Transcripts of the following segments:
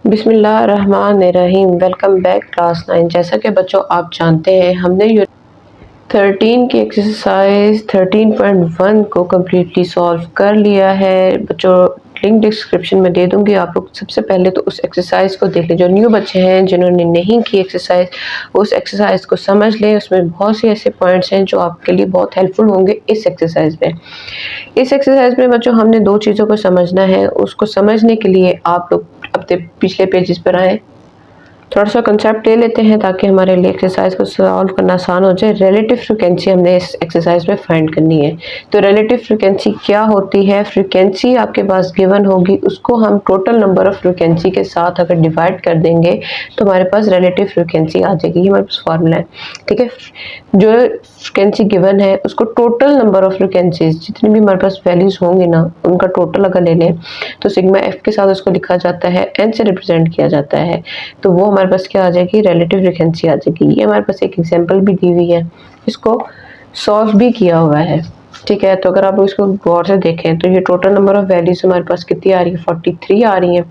बिस्मिल्लाहिर्रहमानिर्रहीम। Welcome back class 9। जैसा कि बच्चों आप जानते हैं हमने यूनिट 13 की एक्सरसाइज 13.1 को कम्प्लीटली सॉल्व कर लिया है। बच्चों लिंक डिस्क्रिप्शन में दे दूंगी, आप लोग सबसे पहले तो उस एक्सरसाइज को देख लें। जो न्यू बच्चे हैं जिन्होंने नहीं की एक्सरसाइज, उस एक्सरसाइज को समझ लें। उसमें बहुत से ऐसे पॉइंट्स हैं जो आपके लिए बहुत हेल्पफुल होंगे इस एक्सरसाइज में। इस एक्सरसाइज में बच्चों हमने दो चीज़ों को समझना है। उसको समझने के लिए आप लोग अपने पिछले पेजेस पर आए, थोड़ा सा कंसेप्ट ले लेते हैं ताकि हमारे लिए एक्सरसाइज को सॉल्व करना आसान हो जाए। रिलेटिव फ्रीक्वेंसी हमने इस एक्सरसाइज में फाइंड करनी है। तो रिलेटिव फ्रीक्वेंसी क्या होती है? फ्रीक्वेंसी आपके पास गिवन होगी, उसको हम टोटल नंबर ऑफ फ्रीक्वेंसी के साथ अगर डिवाइड कर देंगे तो हमारे पास रिलेटिव फ्रीक्वेंसी आ जाएगी। ये हमारे पास फॉर्मूला है, ठीक है। जो फ्रीक्वेंसी गिवन है उसको टोटल नंबर ऑफ फ्रीक्वेंसीज जितनी भी हमारे पास वैल्यूज होंगी ना, उनका टोटल अगर ले लें तो सिग्मा एफ के साथ उसको लिखा जाता है, एन से रिप्रेजेंट किया जाता है। तो वो हमारे पास क्या आ जाएगी? रिलेटिव फ्रीक्वेंसी आ जाएगी। ये हमारे पास एक एग्जांपल भी दी हुई है, इसको सॉल्व भी किया हुआ है, ठीक है। तो अगर आप इसको गौर से देखें तो ये टोटल नंबर ऑफ वैल्यूज हमारे पास कितनी आ रही है? 43 आ रही है।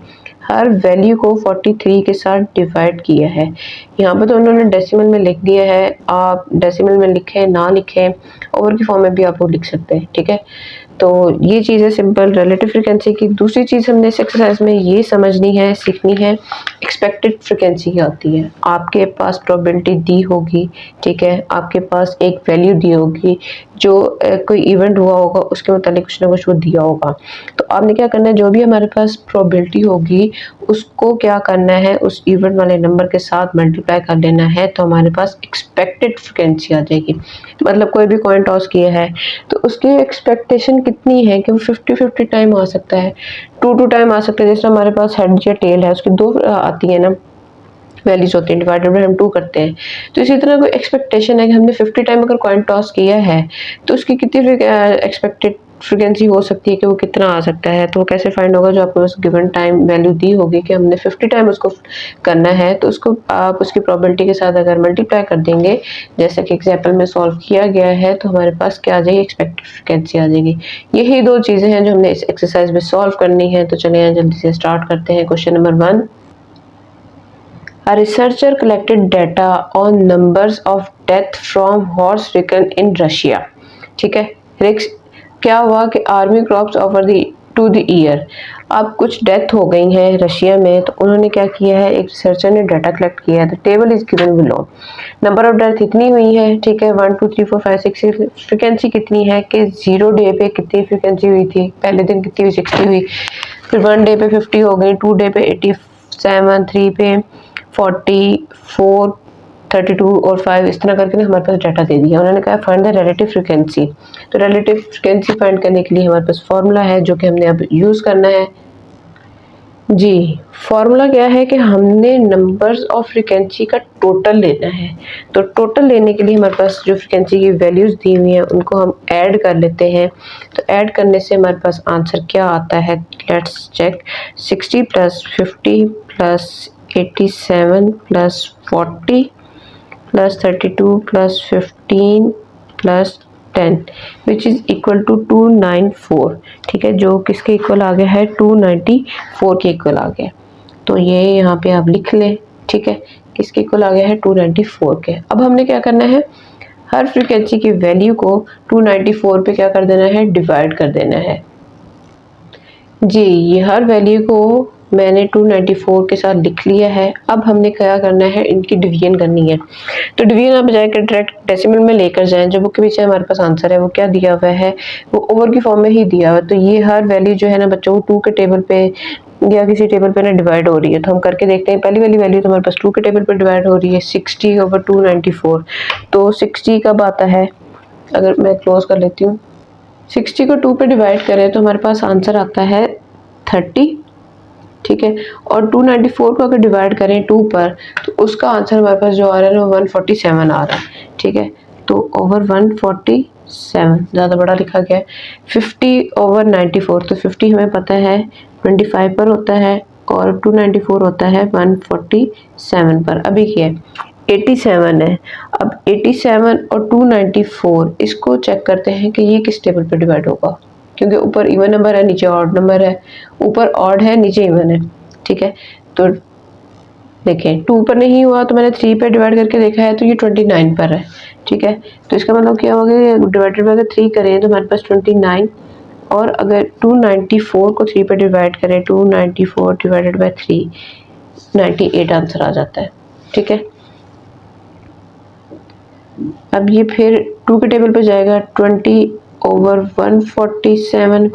हर वैल्यू को 43 के साथ डिवाइड किया है। यहाँ पर तो उन्होंने डेसिमल में लिख दिया है, आप डेसिमल में लिखें ना लिखें, ओवर की फॉर्म में भी आप लोग लिख सकते हैं, ठीक है। तो ये चीज़ है सिंपल रिलेटिव फ्रीक्वेंसी की। दूसरी चीज़ हमने इस एक्सरसाइज में ये समझनी है, सीखनी है, एक्सपेक्टेड फ्रीक्वेंसी क्या होती है। आपके पास प्रोबेबिलिटी दी होगी, ठीक है, आपके पास एक वैल्यू दी होगी, जो कोई इवेंट हुआ होगा उसके मतलब कुछ ना कुछ वो दिया होगा। तो आपने क्या करना है, जो भी हमारे पास प्रोबेबिलिटी होगी उसको क्या करना है, उस इवेंट वाले नंबर के साथ मल्टीप्लाई कर लेना है, तो हमारे पास एक्सपेक्टेड फ्रीक्वेंसी आ जाएगी। मतलब कोई भी कॉइन टॉस किया है तो उसकी एक्सपेक्टेशन कितनी है कि वो 50-50 टाइम आ सकता है, 2 टाइम आ सकता है। जैसे हमारे पास हेड या टेल है, उसकी दो आती है ना वैल्यूज होती हैं, डिवाइडेड बाय हम 2 करते हैं। तो इसी तरह कोई एक्सपेक्टेशन है कि हमने 50 टाइम अगर कॉइन टॉस किया है तो उसकी कितनी एक्सपेक्टेड फ्रीक्वेंसी हो सकती है कि वो कितना आ सकता है। तो वो कैसे फाइंड होगा? जो आपको उस गिवन टाइम वैल्यू दी होगी कि हमने 50 टाइम उसको करना है, तो उसको आप उसकी प्रोबेबिलिटी के साथ अगर मल्टीप्लाई कर देंगे, जैसा कि एग्जाम्पल में सॉल्व किया गया है, तो हमारे पास क्या आ जाएगी? एक्सपेक्टेड फ्रीक्वेंसी आ जाएगी। यही दो चीज़ें हैं जो हमने इस एक्सरसाइज में सॉल्व करनी है। तो चलिए जल्दी से स्टार्ट करते हैं। Question number 1, A researcher collected data on numbers of death from horse ridden in Russia. ठीक है, क्या हुआ कि army crops over the two the year. अब कुछ डेथ हो गई हैं रशिया में, तो उन्होंने क्या किया है, एक रिसर्चर ने डाटा कलेक्ट किया है। The table is given below. Number of death इतनी हुई है, ठीक है, 1 2 3 4 5 6। फ्रिक्वेंसी कितनी है कि 0 डे पे कितनी फ्रिक्वेंसी हुई थी, पहले दिन कितनी हुई? 60 हुई। फिर 1 डे पे 50 हो गई, 2 डे पे 87, 3 पे 44, 32 और 5, इस तरह करके हमारे पास डाटा दे दिया। उन्होंने कहा फाइंड द रिलेटिव फ्रीक्वेंसी। तो रिलेटिव फ्रीक्वेंसी फाइंड करने के लिए हमारे पास फॉर्मूला है जो कि हमने अब यूज़ करना है। जी, फॉर्मूला क्या है कि हमने नंबर्स ऑफ फ्रीक्वेंसी का टोटल लेना है। तो टोटल लेने के लिए हमारे पास जो फ्रीक्वेंसी की वैल्यूज़ दी हुई हैं उनको हम ऐड कर लेते हैं। तो ऐड करने से हमारे पास आंसर क्या आता है? Let's check. 60 + 50 + 87 + 40 + 32 + 15 + 10 which is equal to 294, ठीक है, जो किसके इक्वल आ गया है? 294 के इक्वल आ गया। तो ये यहाँ पे आप लिख लें, ठीक है, किसके इक्वल आ गया है? 294 के। अब हमने क्या करना है, हर फ्रीक्वेंसी की वैल्यू को 294 पे क्या कर देना है? डिवाइड कर देना है। जी, ये हर वैल्यू को मैंने 294 के साथ लिख लिया है। अब हमने क्या करना है, इनकी डिवीजन करनी है। तो डिवीजन आप बजाय के डायरेक्ट डेसिमल में लेकर जाएं। जो बुक के पीछे हमारे पास आंसर है वो क्या दिया हुआ है, वो ओवर की फॉर्म में ही दिया हुआ है। तो ये हर वैल्यू जो है ना बच्चों, 2 के टेबल पे या किसी टेबल पे ना डिवाइड हो रही है। तो हम करके देखते हैं। पहली वाली वैल्यू तो हमारे पास 2 के टेबल पे डिवाइड हो रही है, 60/294। तो 60 कब आता है? अगर मैं क्लोज कर लेती हूँ, 60 को 2 पे डिवाइड करें तो हमारे पास आंसर आता है 30, ठीक है। और 294 को अगर डिवाइड करें 2 पर तो उसका आंसर हमारे पास जो आ रहा है वो 147 आ रहा है, ठीक है। तो ओवर 147 ज़्यादा बड़ा लिखा गया है। 50/94, तो 50 हमें पता है 25 पर होता है और 294 होता है 147 पर। अभी क्या है, 87 है। अब 87 और 294 इसको चेक करते हैं कि ये किस टेबल पर डिवाइड होगा, क्योंकि ऊपर इवन नंबर है, नीचे ऑड नंबर है। ऊपर ऑड है, नीचे इवन है, ठीक है। तो देखें 2 पर नहीं हुआ तो मैंने 3 पे डिवाइड करके देखा है तो ये 29 पर है, ठीक है। तो इसका मतलब क्या होगा, डिवाइडेड बाय अगर 3 करें तो हमारे पास 29, और अगर 294 को 3 पे डिवाइड करें, 294 डिवाइडेड बाय 3, 98 आंसर आ जाता है, ठीक है। अब ये फिर 2 के टेबल पे जाएगा, 20/147,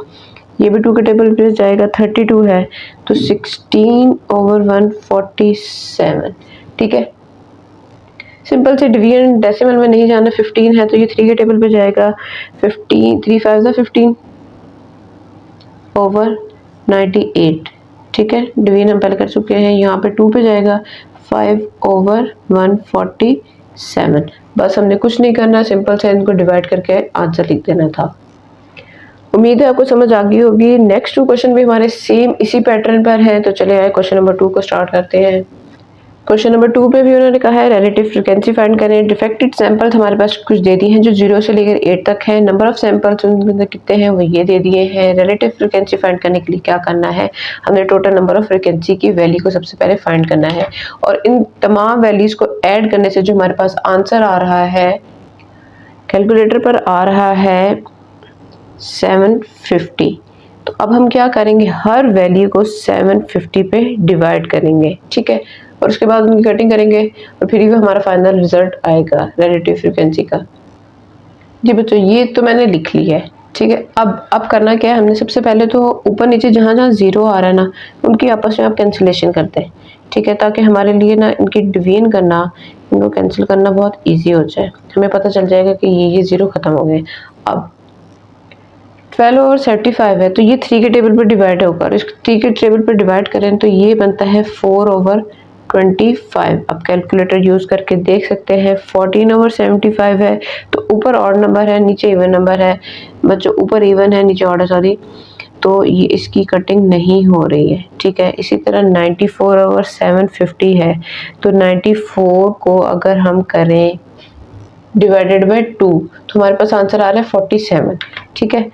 ये भी 2 के टेबल पे जाएगा, 32 है तो 16/147, ठीक है। सिंपल से डिवीजन डेसिमल में नहीं जाना, 15 है तो ये 3 के टेबल पे जाएगा, 15 3 5 15 ओवर 98, ठीक है। डिवीजन हम पहले कर चुके हैं। यहाँ पे 2 पे जाएगा, 5/147। बस हमने कुछ नहीं करना, सिंपल से इनको डिवाइड करके आंसर लिख देना था। उम्मीद है आपको समझ आ गई होगी। नेक्स्ट 2 क्वेश्चन भी हमारे सेम इसी पैटर्न पर हैं, तो चले आए क्वेश्चन नंबर 2 को स्टार्ट करते हैं। क्वेश्चन नंबर 2 पे भी उन्होंने कहा है रिलेटिव फ्रीक्वेंसी फाइंड करें। डिफेक्टेड सैंपल्स हमारे पास कुछ दे दी हैं जो 0 से लेकर 8 तक है। नंबर ऑफ सैंपल्स उनके अंदर कितने हैं वो ये दे दिए हैं। रिलेटिव फ्रीक्वेंसी फाइंड करने के लिए क्या करना है, हमने टोटल नंबर ऑफ फ्रीक्वेंसी की वैल्यू को सबसे पहले फाइंड करना है, और इन तमाम वैल्यूज को ऐड करने से जो हमारे पास आंसर आ रहा है कैलकुलेटर पर आ रहा है 750। तो अब हम क्या करेंगे, हर वैल्यू को 750 पे डिवाइड करेंगे, ठीक है, और उसके बाद उनकी कटिंग करेंगे और फिर भी हमारा फाइनल रिजल्ट आएगा रिलेटिव फ्रीक्वेंसी का। जी बच्चों ये तो मैंने लिख लिया है, ठीक है। अब करना क्या है, हमने सबसे पहले तो ऊपर नीचे जहाँ जहाँ 0 आ रहा है ना उनकी आपस में आप कैंसिलेशन करते हैं, ठीक है, ताकि हमारे लिए ना इनकी डिवीजन करना, इनको कैंसिल करना बहुत ईजी हो जाए। हमें पता चल जाएगा कि ये 0 खत्म हो गए। अब 12/75 है तो ये 3 के टेबल पर डिवाइड होगा, और इस 3 के टेबल पर डिवाइड करें तो ये बनता है 4/25। अब कैलकुलेटर यूज़ करके देख सकते हैं 14/75 है तो ऊपर ऑड नंबर है नीचे इवन नंबर है, बच्चों ऊपर इवन है नीचे ऑड है, सॉरी, तो ये इसकी कटिंग नहीं हो रही है, ठीक है। इसी तरह 94/750 है तो 94 को अगर हम करें डिवाइडेड बाय 2 तो हमारे पास आंसर आ रहा है 47, ठीक है।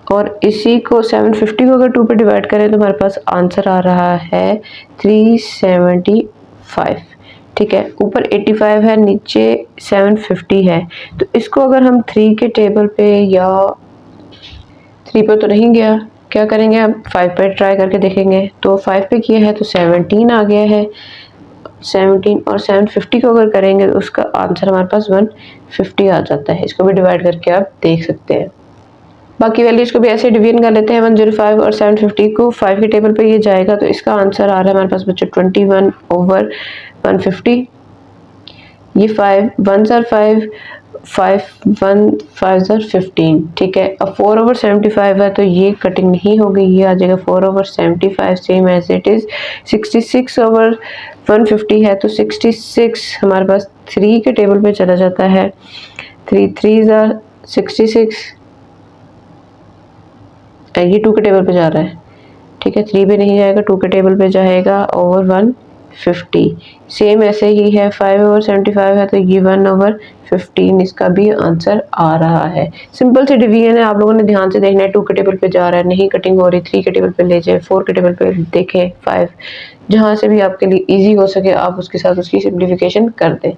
और इसी को 750 को अगर 2 पे डिवाइड करें तो हमारे पास आंसर आ रहा है 375, ठीक है। ऊपर 85 है नीचे 750 है, तो इसको अगर हम 3 के टेबल पे, या 3 पे तो नहीं गया, क्या करेंगे हम 5 पे ट्राई करके देखेंगे। तो 5 पे किया है तो 17 आ गया है, 17 और 750 को अगर करेंगे तो उसका आंसर हमारे पास 150 आ जाता है। इसको भी डिवाइड करके आप देख सकते हैं। बाकी वैल्यूज को भी ऐसे डिवीजन कर लेते हैं। 105 और 750 को 5 के टेबल पे ये जाएगा तो इसका आंसर आ रहा है हमारे पास बच्चों 21/150। ये 5 1s are 5, 5 1 5s are 15, ठीक है। अब 4/75 है तो ये कटिंग नहीं होगी, ये आ जाएगा 4/75 सेम एज इट इज। 66/150 है तो 66 हमारे पास 3 के टेबल पे चला जाता है, 3 3s are 66, ये 2 के टेबल पे जा रहा है, ठीक है। 3 पे नहीं जाएगा, 2 के टेबल पे जाएगा ओवर 150। सेम ऐसे ही है 5/75 है तो ये 1/15 इसका भी आंसर आ रहा है। सिंपल से डिवीजन है, आप लोगों ने ध्यान से देखना है। 2 के टेबल पे जा रहा है, नहीं कटिंग हो रही, 3 के टेबल पे ले जाए, 4 के टेबल पे देखें, 5, जहाँ से भी आपके लिए ईजी हो सके आप उसके साथ उसकी सिंप्लीफिकेशन कर दें।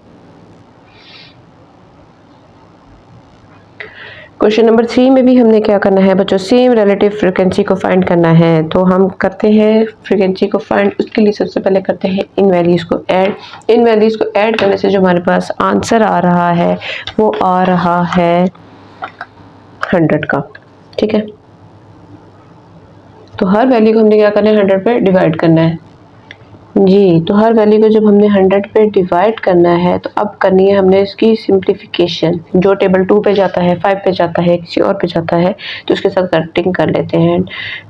क्वेश्चन नंबर 3 में भी हमने क्या करना है बच्चों, सेम रिलेटिव फ्रीक्वेंसी को फाइंड करना है। तो हम करते हैं फ्रीक्वेंसी को फाइंड, उसके लिए सबसे पहले करते हैं इन वैल्यूज़ को ऐड। इन वैल्यूज़ को ऐड करने से जो हमारे पास आंसर आ रहा है वो आ रहा है 100 का, ठीक है। तो हर वैल्यू को हमने क्या करना है 100 पे डिवाइड करना है जी। तो हर वैल्यू को जब हमने 100 पे डिवाइड करना है तो अब करनी है हमने इसकी सिंप्लीफिकेशन। जो टेबल 2 पे जाता है, 5 पे जाता है, किसी और पे जाता है तो उसके साथ कटिंग कर लेते हैं।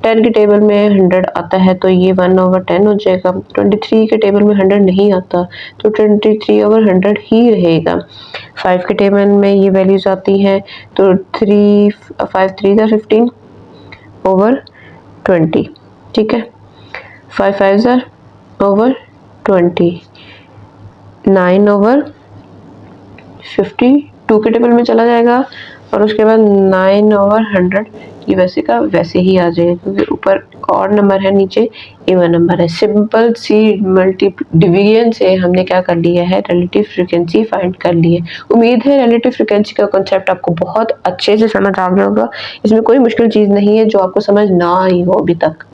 10 के टेबल में 100 आता है तो ये 1/10 हो जाएगा। 23 के टेबल में 100 नहीं आता तो 23/100 ही रहेगा। 5 के टेबल में ये वैल्यूज आती हैं तो 3 5 3 15 ओवर 20, ठीक है। 5 5 ओवर 20, 9/50 2 के टेबल में चला जाएगा और उसके बाद 9/100 ये वैसे का वैसे ही आ जाएगा, क्योंकि ऊपर और नंबर है, नीचे इवन नंबर है। सिंपल सी मल्टी डिवीजन से हमने क्या कर लिया है, रिलेटिव फ्रीक्वेंसी फाइंड कर ली है। उम्मीद है रिलेटिव फ्रीक्वेंसी का कॉन्सेप्ट आपको बहुत अच्छे से समझ आ गया होगा। इसमें कोई मुश्किल चीज़ नहीं है जो आपको समझ ना आई हो अभी तक।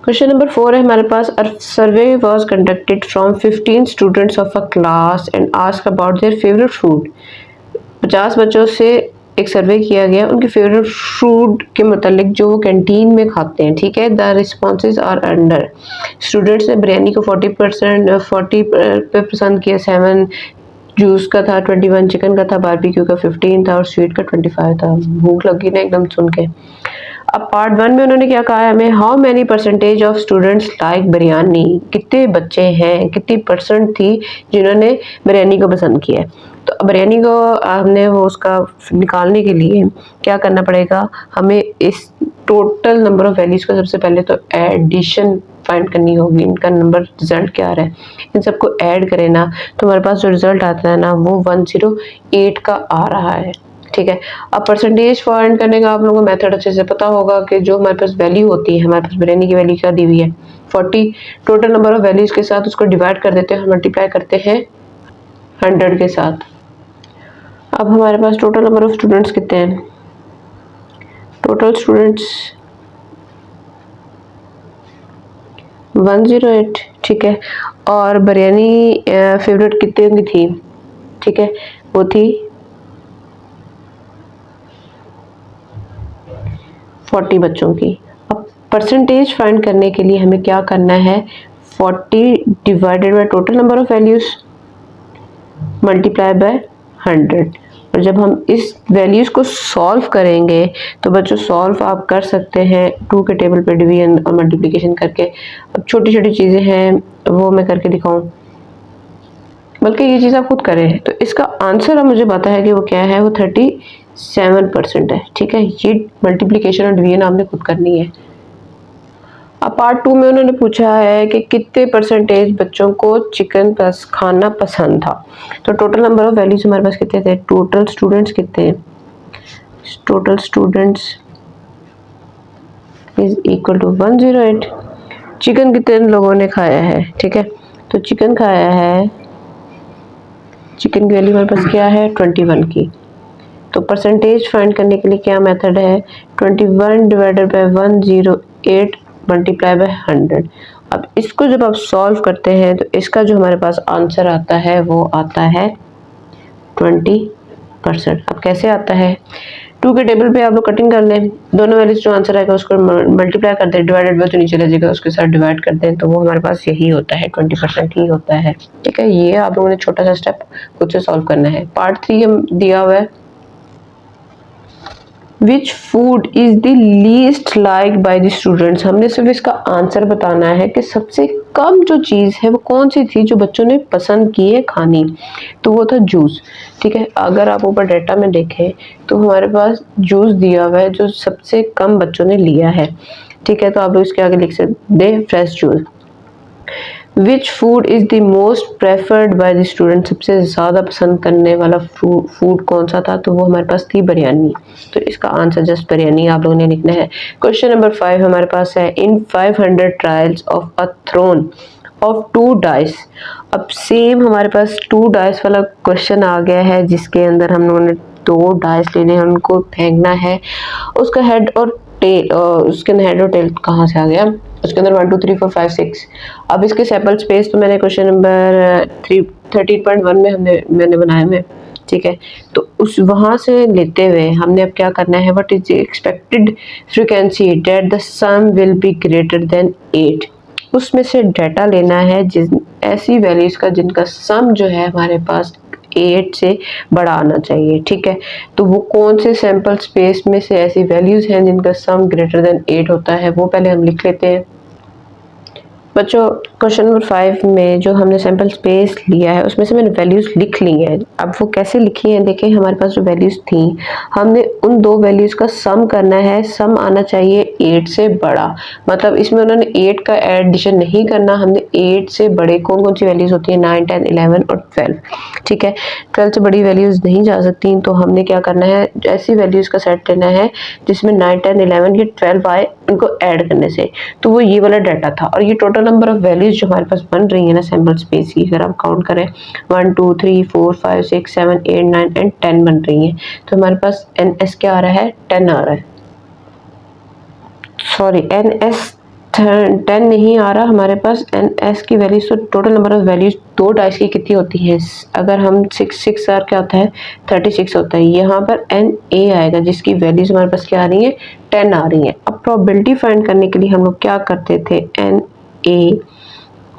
क्वेश्चन नंबर 4 है हमारे पास। A survey was conducted from 15 students of a class and asked about their favourite food. 50 बच्चों से एक सर्वे किया गया उनके फेवरेट फूड के मतलब जो वो कैंटीन में खाते हैं, ठीक है। The responses are under. Students ने बिरयानी को 40 पे पसंद किया, 7 जूस का था, 21 चिकन का था, बारबेक्यू का 15 था और स्वीट का 25 था। भूख लगी ना एकदम सुन के। अब पार्ट 1 में उन्होंने क्या कहा है हमें, how many percentage of students like biryani, कितने बच्चे हैं, कितनी परसेंट थी जिन्होंने बिरयानी को पसंद किया है। तो बिरयानी को हमने वो उसका निकालने के लिए क्या करना पड़ेगा, हमें इस टोटल नंबर ऑफ वैल्यूज़ का सबसे पहले तो एडिशन फाइंड करनी होगी। इनका नंबर रिजल्ट क्या आ रहा है, इन सबको ऐड करें ना तो हमारे पास जो रिजल्ट आता है ना वो 108 का आ रहा है, ठीक है। अब परसेंटेज फाइंड करने का आप लोगों को मेथड अच्छे से पता होगा कि जो हमारे पास वैल्यू होती है, हमारे पास बिरयानी की वैल्यू क्या दी हुई है 40, टोटल नंबर ऑफ वैल्यूज़ के साथ उसको डिवाइड कर देते हैं और मल्टीप्लाई करते हैं 100 के साथ। अब हमारे पास टोटल नंबर ऑफ स्टूडेंट्स कितने हैं, टोटल स्टूडेंट्स 108, ठीक है। और बिरयानी फेवरेट कितने की थी, ठीक है, वो थी 40 बच्चों की। अब परसेंटेज फाइंड करने के लिए हमें क्या करना है, 40 divided by total number of values multiply by 100। और जब हम इस वैल्यूज़ को सॉल्व करेंगे तो बच्चों सॉल्व आप कर सकते हैं 2 के टेबल पे डिवीजन और मल्टीप्लिकेशन करके। अब छोटी छोटी चीज़ें हैं वो मैं करके दिखाऊं, बल्कि ये चीज़ आप खुद करें। तो इसका आंसर अब मुझे पता है कि वो क्या है, वो 37% है, ठीक है। ये मल्टीप्लिकेशन और डिवीजन आपने खुद करनी है। अब पार्ट 2 में उन्होंने पूछा है कि कितने परसेंटेज बच्चों को चिकन प्लस खाना पसंद था। तो टोटल नंबर ऑफ वैल्यूज हमारे पास कितने थे, टोटल स्टूडेंट्स कितने हैं, total students is equal to 108। Chicken कितने लोगों ने खाया है, ठीक है। तो चिकन खाया है, चिकन की वैल्यू हमारे पास क्या है 21 की। तो परसेंटेज फाइंड करने के लिए क्या मेथड है, 21 डिवाइडेड बाय 108 मल्टीप्लाई बाय 100। अब इसको जब आप सॉल्व करते हैं तो इसका जो हमारे पास आंसर आता है वो आता है 20%। अब कैसे आता है, 2 के टेबल पे आप लोग कटिंग कर लें, दोनों वैल्यूज जो आंसर आएगा उसको मल्टीप्लाई कर दें, डिवाइडेड बाय तो नीचे ले जाएगा उसके साथ डिवाइड कर दें, तो वो हमारे पास यही होता है 20% ही होता है, ठीक है। ये आप लोगों ने छोटा सा स्टेप खुद से सॉल्व करना है। पार्ट 3 दिया हुआ है, which food is the least like by the students. हमने सिर्फ इसका आंसर बताना है कि सबसे कम जो चीज़ है वो कौन सी थी जो बच्चों ने पसंद की है खानी, तो वो था जूस, ठीक है। अगर आप ऊपर डेटा में देखें तो हमारे पास जूस दिया हुआ है जो सबसे कम बच्चों ने लिया है, ठीक है। तो आप लोग इसके आगे लिख सकते हैं fresh juice. Which food is the most preferred by the student, सबसे ज़्यादा पसंद करने वाला फूड कौन सा था, तो वो हमारे पास थी बिरयानी। तो इसका आंसर जस्ट बिरयानी आप लोगों ने लिखना है। क्वेश्चन नंबर 5 हमारे पास है, in 500 trials of a thrown of 2 dice. अब सेम हमारे पास 2 डाइस वाला क्वेश्चन आ गया है जिसके अंदर हम लोगों ने 2 डाइस लेने हैं, उनको फेंकना है, उसका हेड और टेल, उसके अंदर हेड और टेल कहाँ से आ गया, उसके अंदर 1 2 3 4 5 6। अब इसके सैंपल स्पेस तो मैंने क्वेश्चन नंबर 13.1 में मैंने बनाए हुए, ठीक है। तो उस वहाँ से लेते हुए हमने अब क्या करना है, what is the expected frequency that the sum will be greater than 8। उसमें से डाटा लेना है जिस ऐसी वैल्यूज़ का जिनका सम जो है हमारे पास 8 से बड़ा आना चाहिए, ठीक है। तो वो कौन से सैंपल स्पेस में से ऐसी वैल्यूज़ हैं जिनका सम ग्रेटर देन 8 होता है, वो पहले हम लिख लेते हैं। बच्चों क्वेश्चन नंबर 5 में जो हमने सैंपल स्पेस लिया है उसमें से मैंने वैल्यूज़ लिख ली हैं। अब वो कैसे लिखी हैं देखें, हमारे पास जो वैल्यूज़ थी हमने उन 2 वैल्यूज़ का सम करना है, सम आना चाहिए 8 से बड़ा, मतलब इसमें उन्होंने 8 का एडिशन नहीं करना, हमने 8 से बड़े कौन कौन सी वैल्यूज होती है 9, 10, 11 और 12। ठीक है, 12 से बड़ी वैल्यूज नहीं जा सकती, तो हमने क्या करना है, ऐसी वैल्यूज का सेट लेना है जिसमें 9, 10, 11 ये 12 आए, उनको ऐड करने से। तो वो ये वाला डाटा था, और ये टोटल नंबर ऑफ वैल्यूज जो हमारे पास बन रही है ना सैम्पल स्पेस की, अगर आप काउंट करें 1 2 3 4 5 6 7 8 9 एंड 10 बन रही है। तो हमारे पास NS क्या आ रहा है, 10 आ रहा है, सॉरी NS 10 नहीं आ रहा हमारे पास, NS की वैल्यूज, तो टोटल नंबर ऑफ वैल्यूज दो डाइस की कितनी होती है, अगर हम 6 आर क्या होता है 36 होता है। यहाँ पर NA आएगा जिसकी वैल्यूज हमारे पास क्या आ रही है 10 आ रही है। अब प्रोबेबिलिटी फाइंड करने के लिए हम लोग क्या करते थे, NA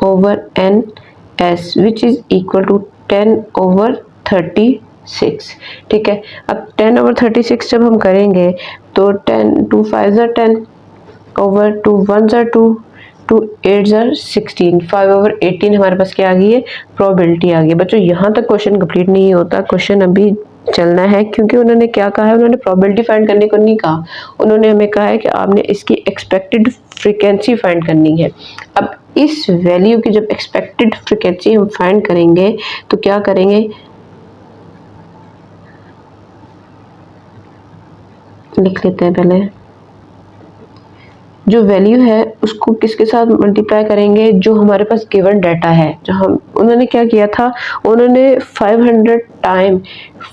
over NS which is equal to 10 over 36। ठीक है, अब 10 ओवर 36 जब हम करेंगे तो 10 2 5 10 ओवर 2 1 2 2 8 16, 5 ओवर 18 हमारे पास क्या आ गई है, प्रोबेबिलिटी आ गई। बच्चों यहाँ तक क्वेश्चन कंप्लीट नहीं होता, क्वेश्चन अभी चलना है, क्योंकि उन्होंने क्या कहा है, उन्होंने प्रोबेबिलिटी फाइंड करने को नहीं कहा, उन्होंने हमें कहा है कि आपने इसकी एक्सपेक्टेड फ्रीक्वेंसी फाइंड करनी है। अब इस वैल्यू की जब एक्सपेक्टेड फ्रीक्वेंसी हम फाइंड करेंगे तो क्या करेंगे, लिख लेते हैं पहले, जो वैल्यू है उसको किसके साथ मल्टीप्लाई करेंगे, जो हमारे पास गिवन डाटा है, जो हम उन्होंने क्या किया था, उन्होंने 500 टाइम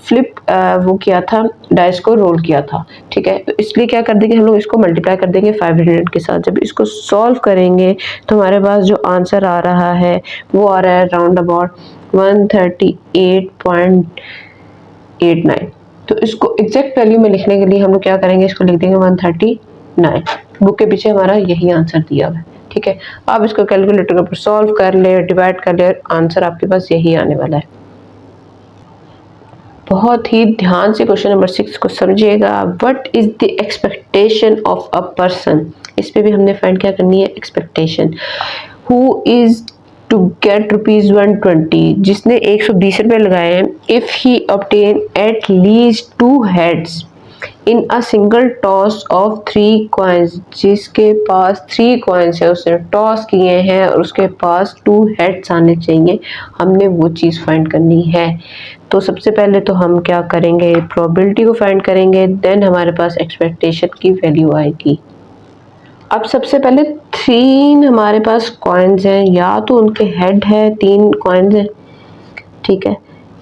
फ्लिप वो किया था, डाइस को रोल किया था। ठीक है, तो इसलिए क्या कर देंगे हम लोग, इसको मल्टीप्लाई कर देंगे 500 के साथ। जब इसको सॉल्व करेंगे तो हमारे पास जो आंसर आ रहा है वो आ रहा है राउंड अबाउट 138.89। तो इसको एग्जैक्ट वैल्यू में लिखने के लिए हम लोग क्या करेंगे, इसको लिख देंगे 139। बुक के पीछे हमारा यही आंसर दिया हुआ है। ठीक है, आप इसको कैलकुलेटर के ऊपर सॉल्व कर ले, डिवाइड कर ले, आंसर आपके पास यही आने वाला है। बहुत ही ध्यान से क्वेश्चन नंबर 6 को समझिएगा। What is the expectation of a person, इस पे भी हमने फाइंड क्या करनी है, expectation. Who is to get ₹120, जिसने 120 रुपए लगाए हैं, if he obtain at least 2 heads in a single toss of 3 coins, जिसके पास 3 कॉइन्स है, उसने टॉस किए हैं और उसके पास 2 हेड्स आने चाहिए, हमने वो चीज़ फाइंड करनी है। तो सबसे पहले तो हम क्या करेंगे, प्रोबेबिलिटी को फाइंड करेंगे, देन हमारे पास एक्सपेक्टेशन की वैल्यू आएगी। अब सबसे पहले 3 हमारे पास कॉइन्स हैं, या तो उनके हेड है, 3 कॉइन्स हैं, ठीक है,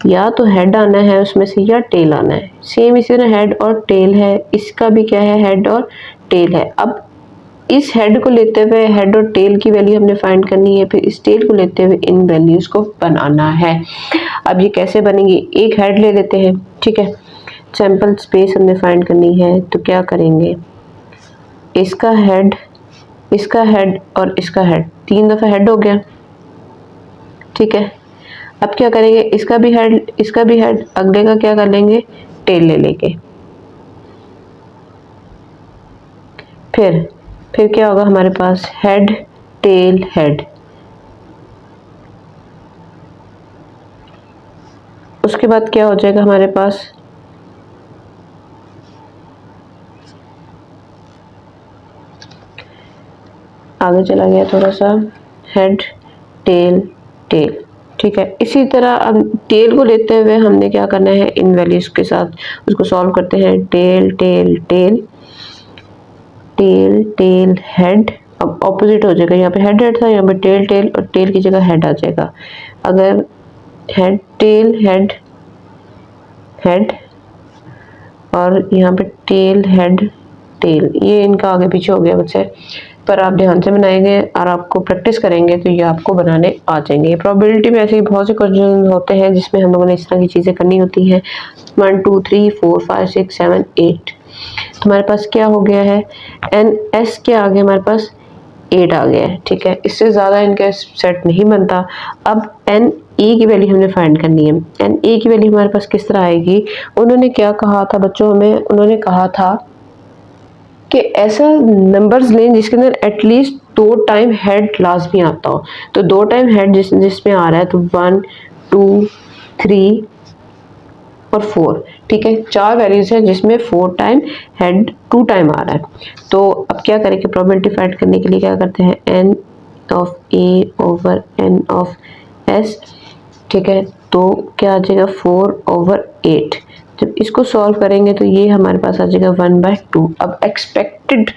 या तो हेड आना है उसमें से या टेल आना है। सेम इसी तरह हेड और टेल है, इसका भी क्या है, हेड और टेल है। अब इस हेड को लेते हुए हेड और टेल की वैल्यू हमने फाइंड करनी है, फिर इस टेल को लेते हुए इन वैल्यूज को बनाना है। अब ये कैसे बनेंगी, एक हेड ले लेते हैं, ठीक है, सैंपल स्पेस हमने फाइंड करनी है, तो क्या करेंगे, इसका हेड और इसका हेड, 3 दफ़ा हेड हो गया, ठीक है। अब क्या करेंगे, इसका भी हेड, अगले का क्या कर लेंगे, टेल ले लेंगे। फिर क्या होगा हमारे पास, हेड टेल हेड, उसके बाद क्या हो जाएगा हमारे पास, आगे चला गया थोड़ा सा, हेड टेल टेल, ठीक है। इसी तरह अब टेल को लेते हुए हमने क्या करना है, इन वैल्यूज के साथ उसको सॉल्व करते हैं, tail tail tail tail tail head, अब ऑपोजिट हो जाएगा, यहाँ पे हेड था, यहाँ पे टेल टेल, और टेल की जगह हेड आ जाएगा। अगर हेड टेल हेड हेड और यहाँ पे टेल हेड टेल, ये इनका आगे पीछे हो गया बच्चे, पर आप ध्यान से बनाएंगे और आपको प्रैक्टिस करेंगे तो ये आपको बनाने आ जाएंगे। प्रोबेबिलिटी में ऐसे ही बहुत से क्वेश्चन होते हैं जिसमें हम लोगों ने इस तरह की चीज़ें करनी होती हैं। 1 2 3 4 5 6 7 8, तो हमारे पास क्या हो गया है, NS के आगे हमारे पास 8 आ गया है, ठीक है, इससे ज़्यादा इनका सेट नहीं बनता। अब NA की वैल्यू हमने फाइंड करनी है। NA की वैल्यू हमारे पास किस तरह आएगी, उन्होंने क्या कहा था बच्चों, हमें उन्होंने कहा था कि ऐसा नंबर्स लें जिसके अंदर एटलीस्ट 2 टाइम हेड लाजमी आता हो। तो 2 टाइम हेड जिसमें आ रहा है, तो 1 2 3 और 4, ठीक है। 4 वैल्यूज है जिसमें 4 टाइम हेड 2 टाइम आ रहा है। तो अब क्या करें कि प्रोबेबिलिटी फाइंड करने के लिए क्या करते हैं, n of a over n of s, ठीक है। तो क्या आ जाएगा 4/8। जब इसको सॉल्व करेंगे तो ये हमारे पास आ जाएगा 1/2। अब एक्सपेक्टेड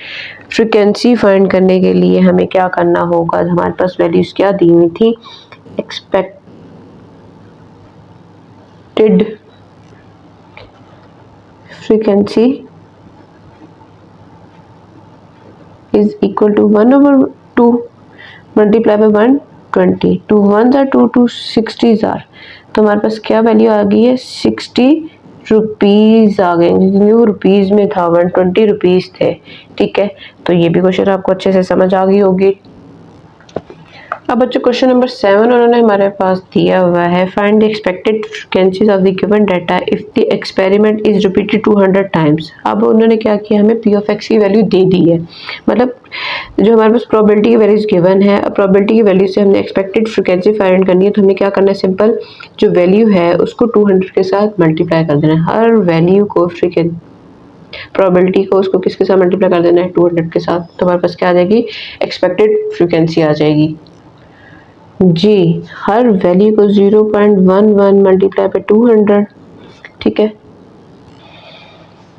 फ्रीक्वेंसी फाइंड करने के लिए हमें क्या करना होगा, हमारे पास वैल्यूज क्या दी हुई थी, expected frequency is equal to 1/2 multiply by 120। 2 1s are 2, 2 60s are, तो हमारे पास क्या वैल्यू आ गई है, 60 रुपीज़ आ गए, क्योंकि वो रुपीज़ में था, 120 रुपीज़ थे, ठीक है। तो ये भी क्वेश्चन आपको अच्छे से समझ आ गई होगी। अब बच्चों क्वेश्चन नंबर 7 उन्होंने हमारे पास दिया हुआ है, find the expected frequencies of the given data if the experiment is repeated 200 times. अब उन्होंने क्या किया, हमें पी ऑफ एक्स की वैल्यू दे दी है, मतलब जो हमारे पास प्रोबेबिलिटी की वैल्यूज गिवन है, प्रोबेबिलिटी की वैल्यू से हमने एक्सपेक्टेड फ्रीक्वेंसी फाइंड करनी है। तो हमें क्या करना है, सिंपल जो वैल्यू है उसको 200 के साथ मल्टीप्लाई कर देना है। हर वैल्यू को प्रोबेबिलिटी को उसको किसके साथ मल्टीप्लाई कर देना है, 200 के साथ। तो हमारे पास क्या आ जाएगी, एक्सपेक्टेड फ्रीक्वेंसी आ जाएगी जी। हर वैल्यू को 0.11 मल्टीप्लाई बाय 200, ठीक है,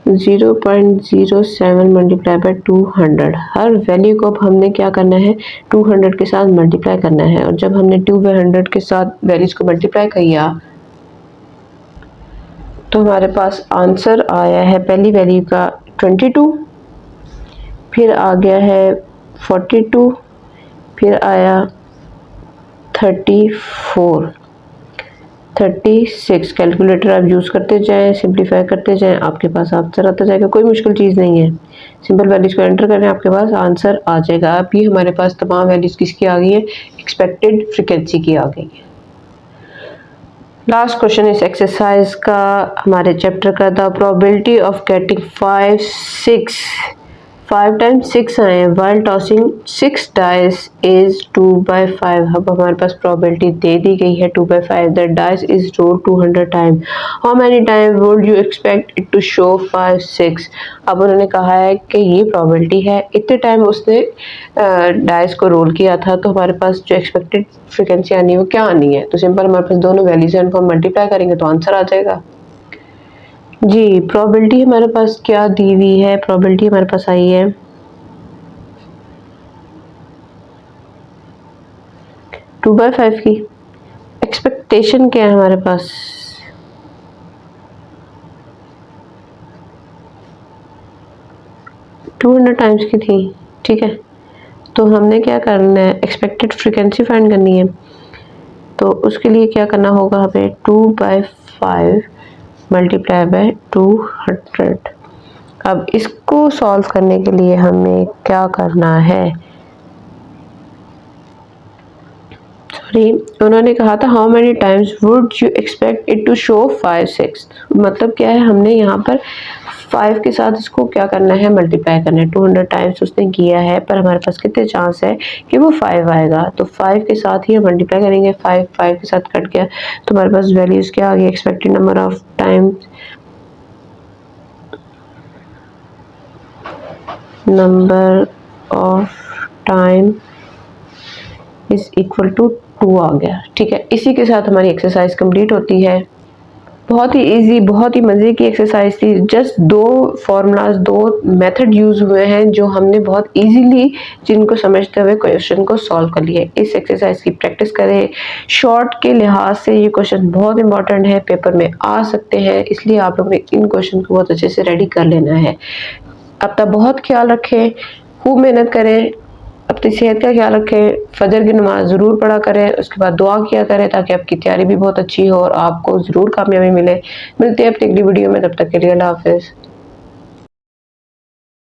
0.07 मल्टीप्लाई बाय 200। हर वैल्यू को अब हमने क्या करना है, 200 के साथ मल्टीप्लाई करना है। और जब हमने 2/100 के साथ वैल्यूज को मल्टीप्लाई किया तो हमारे पास आंसर आया है, पहली वैल्यू का 22, फिर आ गया है 42, फिर आया 34, 36। कैलकुलेटर आप यूज़ करते जाएं, सिंप्लीफाई करते जाएं, आपके पास आंसर आता जाएगा। कोई मुश्किल चीज़ नहीं है, सिंपल वैल्यूज़ को एंटर करें, आपके पास आंसर आ जाएगा। अब ये हमारे पास तमाम वैल्यूज़ किसकी आ गई है, एक्सपेक्टेड फ्रीक्वेंसी की आ गई है। लास्ट क्वेश्चन इस एक्सरसाइज का हमारे चैप्टर का था, प्रोबेबिलिटी ऑफ गेटिंग 5 टाइम्स 6 आए वाइल टॉसिंग 6 डाइस इज 2/5। अब हमारे पास प्रोबेबिलिटी दे दी गई है 2/5 that dice is rolled 200 time, how many time would you expect it to show 5 6। अब उन्होंने कहा है कि ये प्रोबेबिलिटी है, इतने टाइम उसने डाइस को रोल किया था, तो हमारे पास जो एक्सपेक्टेड फ्रीक्वेंसी आनी है वो क्या आनी है। तो सिंपल हमारे पास दोनों वैल्यूज हैं, उनको हम मल्टीप्लाई करेंगे तो आंसर आ जाएगा जी। प्रोबेबिलिटी हमारे पास क्या दी हुई है, प्रोबेबिलिटी हमारे पास आई है 2/5 की। एक्सपेक्टेशन क्या है हमारे पास, टू 200 टाइम्स की थी, ठीक है। तो हमने क्या करना है, एक्सपेक्टेड फ्रीक्वेंसी फाइंड करनी है। तो उसके लिए क्या करना होगा, हमें 2/5 मल्टीप्लाई बाय 200। अब इसको सॉल्व करने के लिए हमें क्या करना है, सॉरी उन्होंने कहा था how many times would you expect it to show 5 6। मतलब क्या है, हमने यहाँ पर 5 के साथ इसको क्या करना है, मल्टीप्लाई करना है। 200 टाइम्स उसने किया है, पर हमारे पास कितने चांस है कि वो 5 आएगा, तो 5 के साथ ही हम मल्टीप्लाई करेंगे। 5 के साथ कट गया तो हमारे पास वैल्यूज क्या आ गई, expected number of times, number of time is equal to 2 आ गया, ठीक है। इसी के साथ हमारी एक्सरसाइज कंप्लीट होती है। बहुत ही इजी, बहुत ही मज़े की एक्सरसाइज थी। जस्ट 2 फार्मूलाज, 2 मेथड यूज़ हुए हैं जो हमने बहुत इजीली जिनको समझते हुए क्वेश्चन को सॉल्व कर लिया। इस एक्सरसाइज की प्रैक्टिस करें। शॉर्ट के लिहाज से ये क्वेश्चन बहुत इंपॉर्टेंट है, पेपर में आ सकते हैं, इसलिए आप लोगों ने इन क्वेश्चन को बहुत अच्छे से रेडी कर लेना है। अपना बहुत ख्याल रखें, खूब मेहनत करें, अपनी सेहत का ख्याल रखें, फजर की नमाज ज़रूर पढ़ा करें, उसके बाद दुआ किया करें ताकि आपकी तैयारी भी बहुत अच्छी हो और आपको ज़रूर कामयाबी मिले। मिलते हैं अपनी अगली वीडियो में, तब तक के लिए अल्लाह हाफ़िज़।